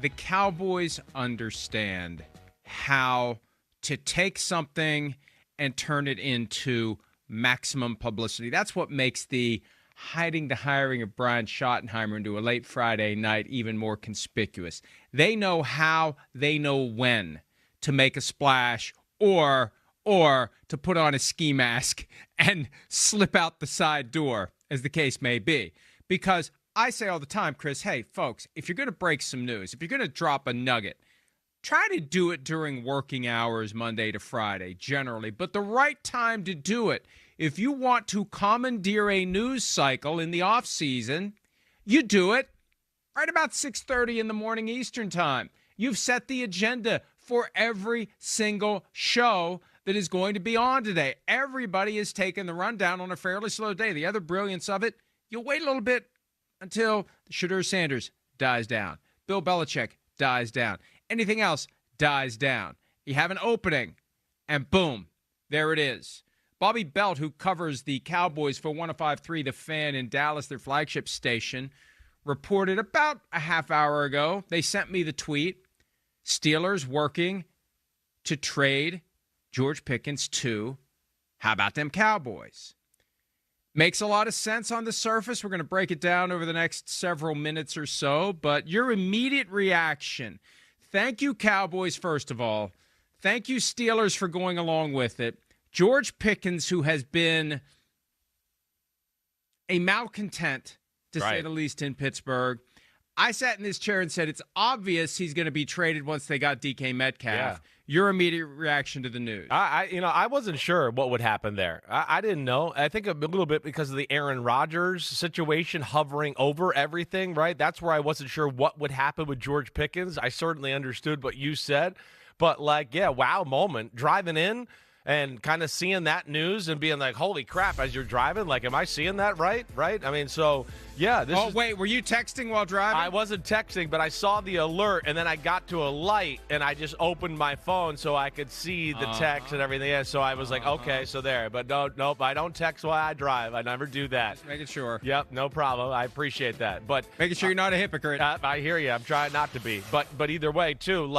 the Cowboys understand how to take something and turn it into maximum publicity. That's what makes the hiding the hiring of Brian Schottenheimer into a late Friday night even more conspicuous. They know how, they know when to make a splash or to put on a ski mask and slip out the side door, as the case may be. Because I say all the time, Chris, hey, folks, if you're going to break some news, if you're going to drop a nugget, try to do it during working hours Monday to Friday, generally. But the right time to do it, if you want to commandeer a news cycle in the off season, you do it right about 6:30 in the morning Eastern time. You've set the agenda for every single show that is going to be on today. Everybody is taking the rundown on a fairly slow day. The other brilliance of it, you'll wait a little bit until Shadur Sanders dies down. Bill Belichick dies down. Anything else dies down. You have an opening, and boom, there it is. Bobby Belt, who covers the Cowboys for 105.3 The Fan in Dallas, their flagship station, reported about a half hour ago. They sent me the tweet. Steelers working to trade George Pickens to, how about them Cowboys? Makes a lot of sense on the surface. We're going to break it down over the next several minutes or so. But your immediate reaction, thank you, Cowboys, first of all. Thank you, Steelers, for going along with it. George Pickens, who has been a malcontent, to say the least, in Pittsburgh. I sat in this chair and said it's obvious he's going to be traded once they got DK Metcalf. Yeah. Your immediate reaction to the news? I wasn't sure what would happen there. I didn't know. I think a little bit because of the Aaron Rodgers situation hovering over everything, right? That's where I wasn't sure what would happen with George Pickens. I certainly understood what you said. But, wow moment. Driving in and kind of seeing that news and being like, holy crap, as you're driving, am I seeing that right? I mean, so, yeah. Wait, were you texting while driving? I wasn't texting, but I saw the alert, and then I got to a light, and I just opened my phone so I could see the text and everything. Yeah, so I was like, okay, so there. But nope, I don't text while I drive. I never do that. Just making sure. Yep, no problem. I appreciate that. But making sure you're not a hypocrite. I hear you. I'm trying not to be. But either way, too,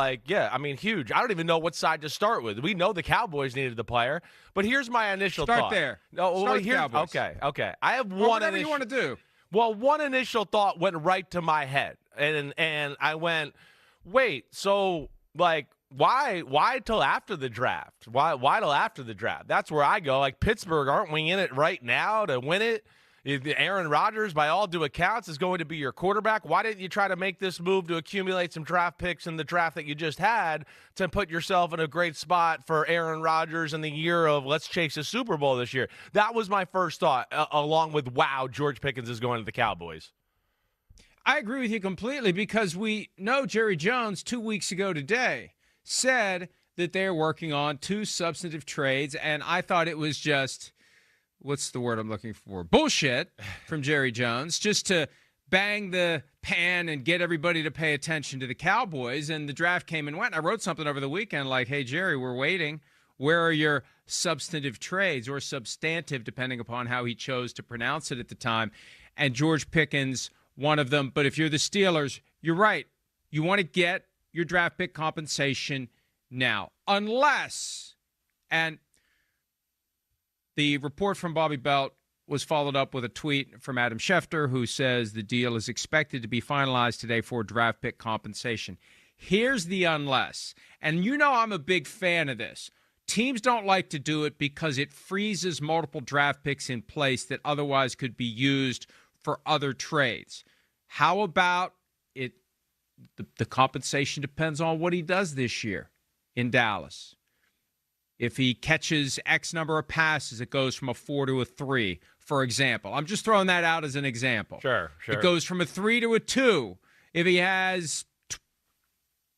huge. I don't even know what side to start with. We know the Cowboys needed the player, but here's my initial thought. Start there. Start with Cowboys. Okay. I have one. Whatever you want to do. Well, one initial thought went right to my head, and I went, wait, so why till after the draft? Why till after the draft? That's where I go. Pittsburgh, aren't we in it right now to win it? Aaron Rodgers, by all due accounts, is going to be your quarterback. Why didn't you try to make this move to accumulate some draft picks in the draft that you just had to put yourself in a great spot for Aaron Rodgers in the year of let's chase a Super Bowl this year? That was my first thought, along with, wow, George Pickens is going to the Cowboys. I agree with you completely because we know Jerry Jones 2 weeks ago today said that they're working on 2 substantive trades, and I thought it was just – what's the word I'm looking for? Bullshit from Jerry Jones, just to bang the pan and get everybody to pay attention to the Cowboys. And the draft came and went. I wrote something over the weekend like, hey, Jerry, we're waiting. Where are your substantive trades, or substantive, depending upon how he chose to pronounce it at the time? And George Pickens, one of them. But if you're the Steelers, you're right. You want to get your draft pick compensation now. Unless, and the report from Bobby Belt was followed up with a tweet from Adam Schefter, who says the deal is expected to be finalized today for draft pick compensation. Here's the unless. And you know I'm a big fan of this. Teams don't like to do it because it freezes multiple draft picks in place that otherwise could be used for other trades. How about it? The compensation depends on what he does this year in Dallas. If he catches X number of passes, it goes from a 4 to a 3, for example. I'm just throwing that out as an example. Sure. It goes from a 3 to a 2. If he has,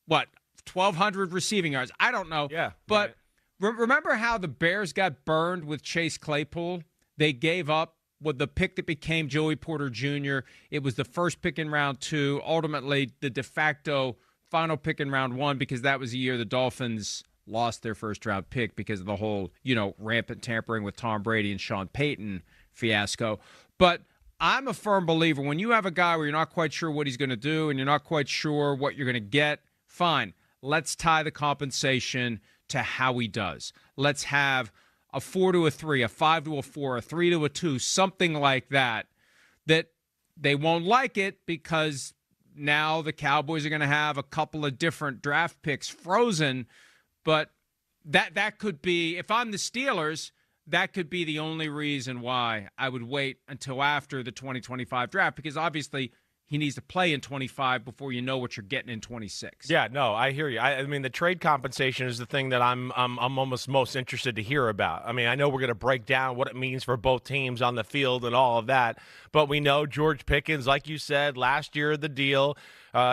1,200 receiving yards? I don't know. Yeah. But remember how the Bears got burned with Chase Claypool? They gave up with the pick that became Joey Porter Jr. It was the first pick in round 2, ultimately the de facto final pick in round 1, because that was the year the Dolphins lost their first-round pick because of the whole, rampant tampering with Tom Brady and Sean Payton fiasco. But I'm a firm believer when you have a guy where you're not quite sure what he's going to do and you're not quite sure what you're going to get, fine. Let's tie the compensation to how he does. Let's have a 4 to a 3, a 5 to a 4, a 3 to a 2, something like that, that they won't like it because now the Cowboys are going to have a couple of different draft picks frozen. But that could be, if I'm the Steelers, that could be the only reason why I would wait until after the 2025 draft, because obviously he needs to play in 25 before you know what you're getting in 26. Yeah, no, I hear you. I mean, the trade compensation is the thing that I'm almost most interested to hear about. I mean, I know we're going to break down what it means for both teams on the field and all of that, but we know George Pickens, like you said, last year of the deal,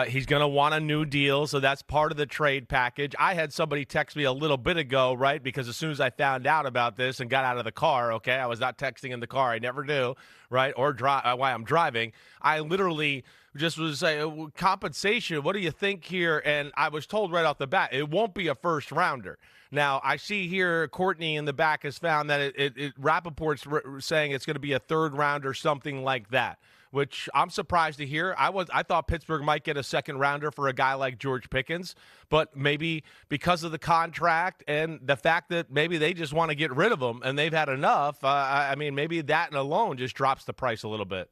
he's going to want a new deal, so that's part of the trade package. I had somebody text me a little bit ago, right, because as soon as I found out about this and got out of the car, okay, I was not texting in the car. I never do, right, or while I'm driving. I literally just was saying, compensation, what do you think here? And I was told right off the bat, it won't be a first rounder. Now, I see here Courtney in the back has found that Rappaport's saying it's going to be a third round or something like that, which I'm surprised to hear. I thought Pittsburgh might get a second rounder for a guy like George Pickens, but maybe because of the contract and the fact that maybe they just want to get rid of him and they've had enough, I mean, maybe that alone just drops the price a little bit.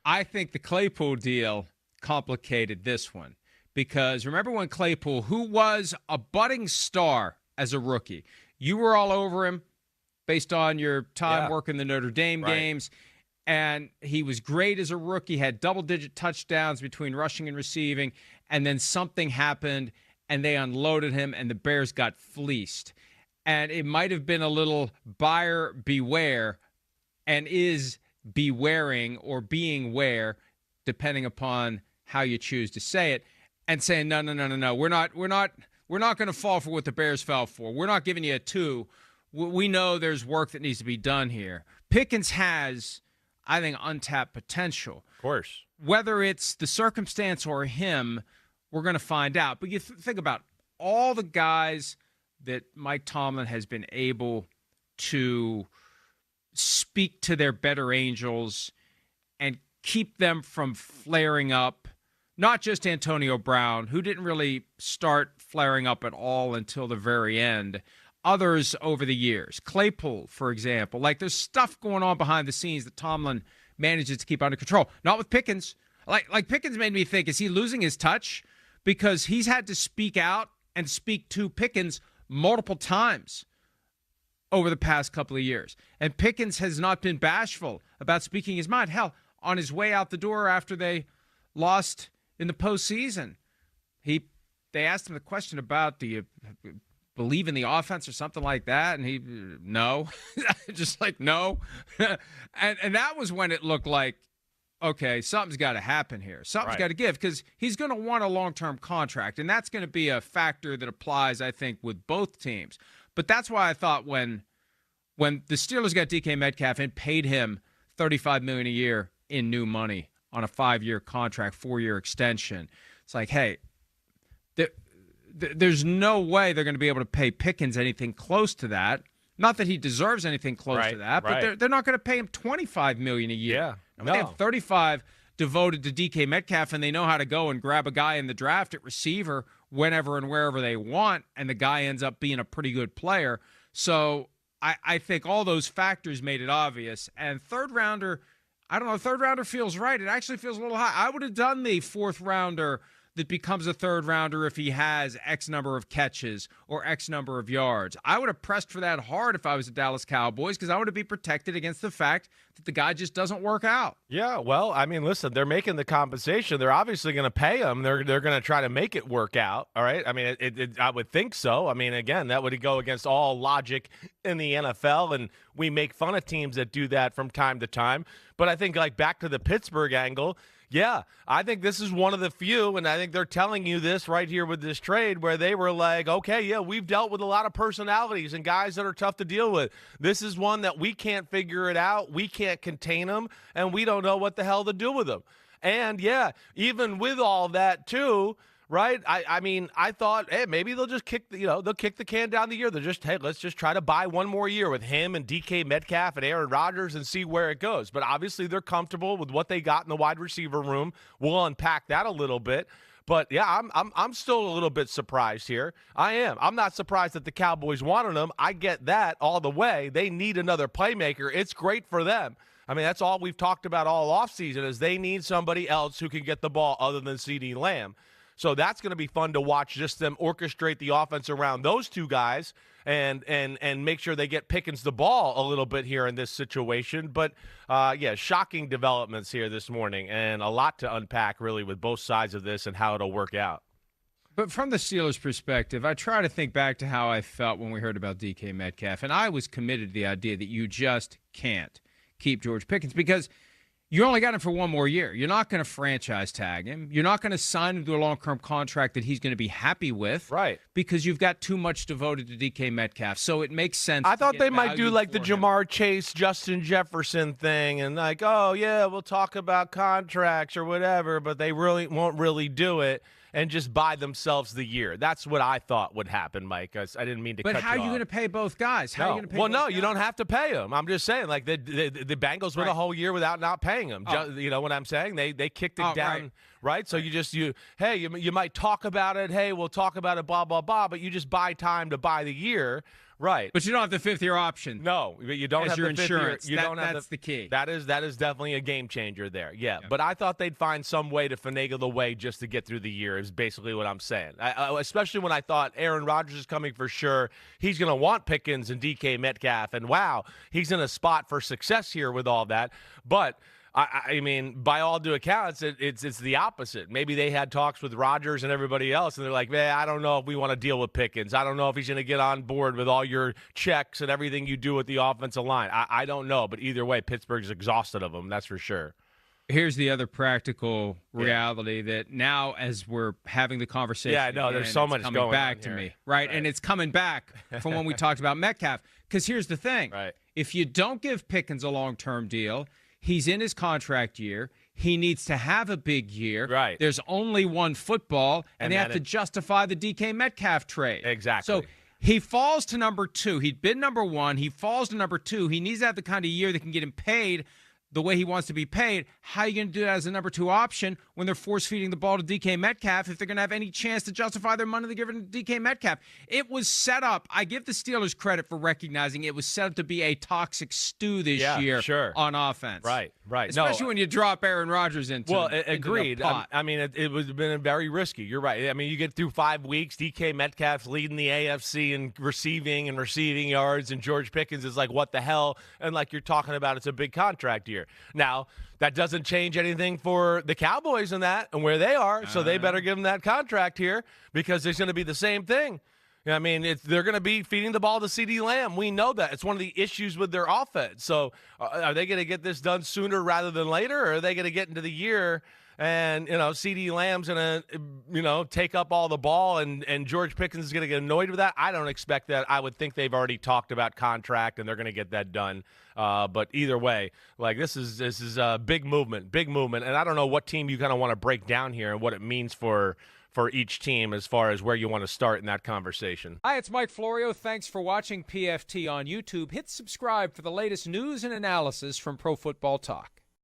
I think the Claypool deal complicated this one because remember when Claypool, who was a budding star as a rookie, you were all over him based on your time working the Notre Dame games, and he was great as a rookie, had double-digit touchdowns between rushing and receiving, and then something happened, and they unloaded him, and the Bears got fleeced. And it might have been a little buyer beware, and is bewaring or being ware, depending upon how you choose to say it, and saying, no, we're not going to fall for what the Bears fell for. We're not giving you a 2. We know there's work that needs to be done here. Pickens has, I think, untapped potential. Of course. Whether it's the circumstance or him, we're going to find out. But you think about all the guys that Mike Tomlin has been able to speak to their better angels and keep them from flaring up. Not just Antonio Brown, who didn't really start flaring up at all until the very end. Others over the years. Claypool, for example. Like, there's stuff going on behind the scenes that Tomlin manages to keep under control. Not with Pickens. Like Pickens made me think, is he losing his touch? Because he's had to speak out and speak to Pickens multiple times over the past couple of years. And Pickens has not been bashful about speaking his mind. Hell, on his way out the door after they lost in the postseason, they asked him the question about, do you believe in the offense or something like that? And he, no. Just like, no. and that was when it looked like, okay, something's got to happen here. Something's got to give, because he's going to want a long-term contract, and that's going to be a factor that applies, I think, with both teams. But that's why I thought when the Steelers got DK Metcalf and paid him $35 million a year in new money on a 5-year contract, 4-year extension, it's like, hey, there's no way they're going to be able to pay Pickens anything close to that. Not that he deserves anything close to that, but they're not going to pay him $25 million a year. Yeah, They have $35 devoted to DK Metcalf, and they know how to go and grab a guy in the draft at receiver whenever and wherever they want, and the guy ends up being a pretty good player. So I think all those factors made it obvious. And third rounder, I don't know, third rounder feels right. It actually feels a little high. I would have done the fourth rounder that becomes a third rounder if he has X number of catches or X number of yards. I would have pressed for that hard if I was the Dallas Cowboys, because I want to be protected against the fact that the guy just doesn't work out. Yeah, well, I mean, listen, they're making the compensation. They're obviously going to pay him. They're going to try to make it work out, all right? I mean, I would think so. I mean, again, that would go against all logic in the NFL, and we make fun of teams that do that from time to time. But I think, like, back to the Pittsburgh angle, yeah, I think this is one of the few, and I think they're telling you this right here with this trade, where they were like, okay, yeah, we've dealt with a lot of personalities and guys that are tough to deal with. This is one that we can't figure it out. We can't contain them, and we don't know what the hell to do with them. And, yeah, even with all that, too, right? I mean, I thought, hey, maybe they'll just kick the can down the year. They'll just, hey, let's just try to buy one more year with him and DK Metcalf and Aaron Rodgers and see where it goes. But obviously they're comfortable with what they got in the wide receiver room. We'll unpack that a little bit. But yeah, I'm still a little bit surprised here. I am. I'm not surprised that the Cowboys wanted him. I get that all the way. They need another playmaker. It's great for them. I mean, that's all we've talked about all offseason is they need somebody else who can get the ball other than CeeDee Lamb. So that's going to be fun to watch, just them orchestrate the offense around those two guys and make sure they get Pickens the ball a little bit here in this situation. But, yeah, shocking developments here this morning and a lot to unpack really with both sides of this and how it'll work out. But from the Steelers' perspective, I try to think back to how I felt when we heard about DK Metcalf, and I was committed to the idea that you just can't keep George Pickens because you only got him for one more year. You're not going to franchise tag him. You're not going to sign him to a long-term contract that he's going to be happy with. Right. Because you've got too much devoted to DK Metcalf. So it makes sense. I thought they might do like the him. Jamar Chase, Justin Jefferson thing and like, oh, yeah, we'll talk about contracts or whatever, but they really won't really do it and just buy themselves the year. That's what I thought would happen, Mike. I didn't mean to cut you off. But how are you going to pay both guys? How are you going to pay both guys? You don't have to pay them. I'm just saying, like, the Bengals went a whole year without not paying them. You know what I'm saying? They kicked it down, right? So you might talk about it. Hey, we'll talk about it, blah, blah, blah, but you just buy time to buy the year. Right. But you don't have the fifth-year option. No, you don't have your the insurance. You don't have that's the key. That is definitely a game changer there. Yeah. But I thought they'd find some way to finagle the way just to get through the year is basically what I'm saying. Especially when I thought Aaron Rodgers is coming for sure. He's going to want Pickens and DK Metcalf. And, wow, he's in a spot for success here with all that. But I mean, by all due accounts, it's the opposite. Maybe they had talks with Rodgers and everybody else, and they're like, man, I don't know if we want to deal with Pickens. I don't know if he's going to get on board with all your checks and everything you do with the offensive line. I don't know, but either way, Pittsburgh's exhausted of him, that's for sure. Here's the other practical reality that now as we're having the conversation, yeah, I know, there's so much coming going back on to here. me, right? And it's coming back from when we talked about Metcalf. Because here's the thing. Right. If you don't give Pickens a long-term deal, he's in his contract year. He needs to have a big year. Right. There's only one football, and they have to justify the DK Metcalf trade. Exactly. So he falls to number 2. He'd been number 1. He falls to number 2. He needs to have the kind of year that can get him paid the way he wants to be paid. How are you going to do that as a number 2 option when they're force-feeding the ball to DK Metcalf if they're going to have any chance to justify their money they're giving to DK Metcalf? It was set up. I give the Steelers credit for recognizing it was set up to be a toxic stew this year on offense. Right. Especially when you drop Aaron Rodgers into agreed. The pot. I mean, it was been very risky. You're right. I mean, you get through 5 weeks, DK Metcalf's leading the AFC in receiving yards, and George Pickens is like, what the hell? And like you're talking about, it's a big contract year. Now, that doesn't change anything for the Cowboys and where they are, so they better give them that contract here because it's going to be the same thing. I mean, they're going to be feeding the ball to CeeDee Lamb. We know that. It's one of the issues with their offense. So are they going to get this done sooner rather than later, or are they going to get into the year and, CeeDee Lamb's going to, take up all the ball and George Pickens is going to get annoyed with that? I don't expect that. I would think they've already talked about contract and they're going to get that done. But either way, like this is a big movement. And I don't know what team you kind of want to break down here and what it means for each team as far as where you want to start in that conversation. Hi, it's Mike Florio. Thanks for watching PFT on YouTube. Hit subscribe for the latest news and analysis from Pro Football Talk.